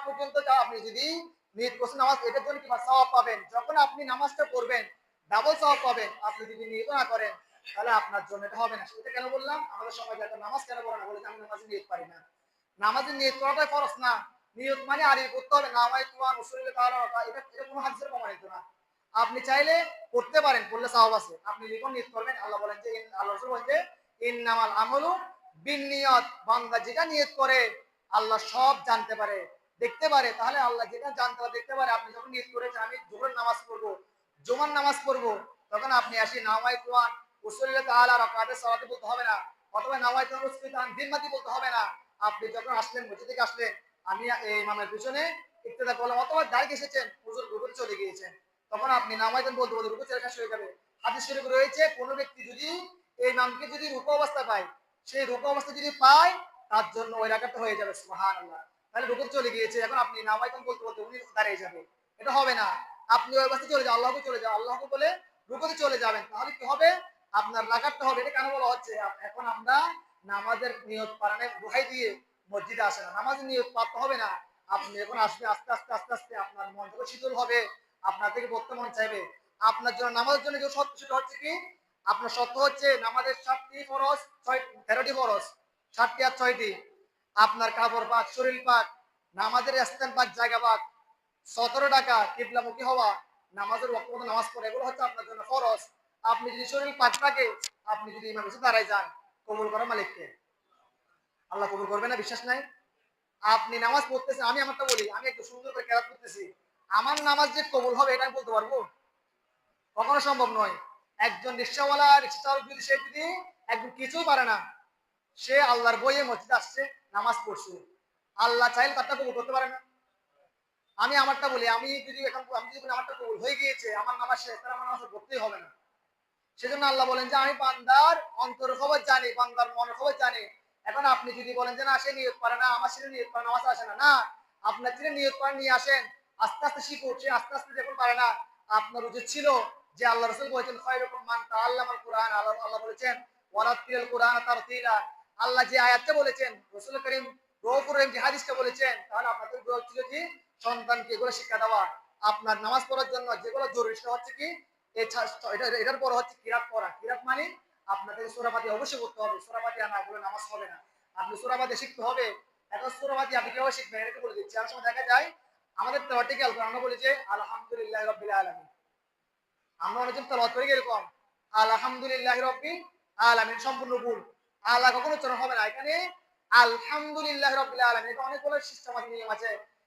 পর্যন্ত যা আপনি যদি নিয়ত করছেন নামাজ, এটার জন্য কিংবা সওয়াব পাবেন। যখন আপনি নামাজটা পড়বেন ডাবল সওয়াব পাবেন। আপনি যদি নিয়ত না করেন তাহলে আপনার জন্য এটা হবে না। সেটা কেন বললাম? আমাদের সমাজে একটা নামাজ কেন পড়ে না? বলে আমি নামাজে নিয়ত পারি না। নামাজে নিয়ত করাটাই ফরজ না। নিয়ত মানে আরবি করতে হবে, নামায় তুয়ান উসুলিল্লাহ তাআলা, এটা কোনো হাদিসের প্রমাণিত না। আপনি চাইলে পড়তে পারেন, পড়লে সওয়াব আছে। আপনি যখন নিয়ত করবেন, আল্লাহ বলেন যে আল্লাহ রাসূল বলেন যে ইন্নামাল আমালু বিন্নিয়াত, বান্দা যেটা নিয়ত করে আল্লাহ সব জানতে পারে, দেখতে পারে। তাহলে আল্লাহ যেটা জানতে পারে, দেখতে পারে। আপনি যখন নিয়ত করেছেন আমি জোহরের নামাজ পড়বো, জুমার নামাজ পড়বো, তখন আপনি আসি নামায় তুয়ান উসুলিল্লাহ তাআলা রাকাতে সালাতে বলতে হবে না, অথবা নামায় তুয়ান উসুলিল্লাহ দিনমাতি বলতে হবে না। আপনি যখন আসলেন, মসজিদ থেকে আসলেন, আমি এই ইমামের পিছনে ইক্তেদা করলাম, অথবা দাঁড়িয়ে এসেছেন, হুজুর রুকুতে চলে গিয়েছেন, তখন আপনি নামাইতেন বলতে বলতে রুকু শেষ হয়ে যাবে। হাদিস শরীফ রয়েছে কোনো ব্যক্তি যদি এই ইমামকে যদি রুকু অবস্থা পায়, সেই রুকু অবস্থা যদি পায় তার জন্য ওই রাকাতটা হয়ে যাবে সুবহানাল্লাহ। তাহলে রুকু চলে গিয়েছে, এখন আপনি নামাইতেন বলতে বলতে উনি দাঁড়িয়ে যাবে, এটা হবে না। আপনি ওই অবস্থায় চলে যান, আল্লাহকে চলে যান, আল্লাহকে বলে রুকুতে চলে যাবেন, তাহলে কি হবে? আপনার রাকাতটা হবে। এটা কেন বলা হচ্ছে? এখন আমরা নামাজের নিয়ত পালনে দোহাই দিয়ে মসজিদে আসে না, নামাজের নিয়ত পালতে হবে না। আপনি এখন আসবে, আস্তে আস্তে আস্তে আস্তে আপনার মন থেকে শীতল হবে, আপনার থেকে পড়তে মন চাইবে। আপনার জন্য নামাজের জন্য যে শর্ত, সেটা হচ্ছে কি? আপনার শর্ত হচ্ছে নামাজের 7টি ফরজ, 13টি ফরজ, 7টি আর 6টি। আপনার কাপড় পাক, শরীর পাক, নামাজের স্থান পাক, জায়গা পাক, 17 টাকা কিবলামুখী হওয়া, নামাজের ওয়াক্ত মতো নামাজ পড়া, এগুলো হচ্ছে আপনার জন্য ফরজ। আপনি যদি শরীর পাক থাকে, আপনি যদি ইমামের কাছে দাঁড়ায় যান, কবুল করার মালিককে। আল্লাহ কবুল করবে না? বিশ্বাস নাই? আপনি নামাজ পড়তেছেন, আমি আমারটা বলি, আমি একটু সুন্দর করে কেরাত করতেছি, আমার নামাজ যে কবুল হবে এটা আমি বলতে পারবো? কখনো সম্ভব নয়। একজন রিক্সাওয়ালা, রিক্সা চালক যদি সে যদি একদম কিছুই পারে না, সে আল্লাহর বইয়ে মসজিদে আসছে, নামাজ পড়ছে, আল্লাহ চাইলে তারটা কবুল করতে পারে না? আমি আমারটা বলি, আমি যদি আমারটা কবুল হয়ে গিয়েছে, আমার নামাজ শেষ, তাহলে আমার নামাজ পড়তেই হবে না। সেজন্য আল্লাহ বলেন যে আমি বান্দার অন্তরের খবর জানি, বান্দার মনের খবর জানি। এখন আপনি যদি বলেন যে না, সে নিয়ত পারে না, আমার সেটা নিয়ত পারে, নামাজ আসে না, না, আপনার ছেলে নিয়ত করে নিয়ে আসেন, আস্তে আস্তে শিখুন। সে আস্তে আস্তে যখন পারে না, আপনার উচিত ছিল যে আল্লাহ রাসূল বলেছেন খায়রুকুম মান তাআল্লামাল কুরআন, আল্লাহ বলেছেন ওয়ারাতিল কুরআন তারতিলা। আল্লাহ যে আয়াতটা বলেছেন, রাসূল করিম রউফুর রহিম যে হাদিসটা বলেছেন, তাহলে আপনাদের উচিত ছিল যে সন্তানকে এগুলো শিক্ষা দেওয়া। আপনার নামাজ পড়ার জন্য যেগুলো জরুরি, সেটা হচ্ছে কি? এটার পর হচ্ছে কিরাত পড়া। কিরাত মানে আপনাকে সূরা ফাতিহা অবশ্যই পড়তে হবে, সূরা ফাতিহা না পড়লে নামাজ হবে না। আপনি সূরা ফাতিহা শিখতে হবে। এখন সূরা ফাতিহা আপনি কিভাবে শিখবেন এটাকে বলে দিচ্ছি। অনেক সময় দেখা যায় আমাদের তেলাওয়াতে আমরা বলি যে আলহামদুলিল্লাহি রাব্বিল আলামিন, আমরা অনেকজন তেলাওয়াত করি এরকম আলহামদুলিল্লাহি রাব্বিল আলামিন, সম্পূর্ণ ভুল। আলা কখনো উচ্চারণ হবে না, এখানে আলহামদুলিল্লাহি রাব্বিল আলামিন। এটা অনেকগুলো সিস্টেম আছে, নিয়ম আছে।